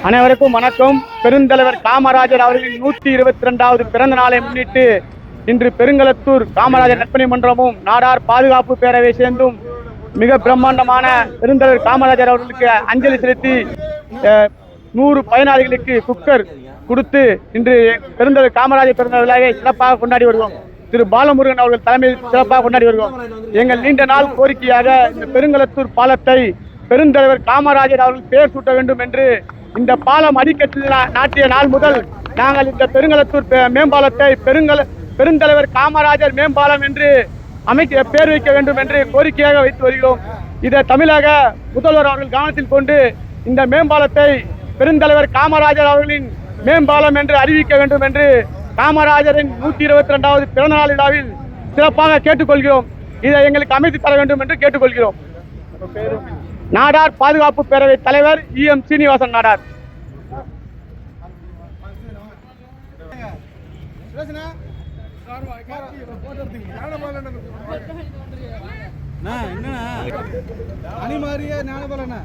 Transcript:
அனைவருக்கும் வணக்கம். பெருந்தலைவர் காமராஜர் அவர்களின் 122வது பிறந்த நாளை முன்னிட்டு இன்று பெருங்களத்தூர் காமராஜர் நற்பணி மன்றமும் நாடார் பாதுகாப்பு பேரவை சேர்ந்தும் மிக பிரம்மாண்டமான பெருந்தலைவர் காமராஜர் அவர்களுக்கு அஞ்சலி செலுத்தி 100 பயனாளிகளுக்கு குக்கர் கொடுத்து இன்று பெருந்தலைவர் காமராஜர் பிறந்த விழாவை சிறப்பாக கொண்டாடி வருவோம். திரு பாலமுருகன் அவர்கள் தலைமையில் சிறப்பாக கொண்டாடி வருவோம். எங்கள் நீண்ட நாள் கோரிக்கையாக இந்த பெருங்களத்தூர் பாலத்தை பெருந்தலைவர் காமராஜர் அவர்கள் பெயர் சூட்ட வேண்டும் என்று இந்த பாலம் அடிக்கட்டில் நாட்டிய நாள் முதல் நாங்கள் இந்த பெருங்களத்தூர் மேம்பாலத்தை பெருந்தலைவர் காமராஜர் மேம்பாலம் என்று பேர் வைக்க வேண்டும் என்று கோரிக்கையாக வைத்து வருகிறோம். இதை தமிழக முதல்வர் அவர்கள் கவனத்தில் கொண்டு இந்த மேம்பாலத்தை பெருந்தலைவர் காமராஜர் அவர்களின் மேம்பாலம் என்று அறிவிக்க வேண்டும் என்று காமராஜரின் 122வது பிறந்த நாள் விழாவில் சிறப்பாக கேட்டுக்கொள்கிறோம். இதை எங்களுக்கு அமைத்து தர வேண்டும் என்று கேட்டுக்கொள்கிறோம். நாடார் பாதுகாப்பு பேரவை தலைவர் EM சீனிவாசன் நாடார். அணி மாறிய ஞானபலனா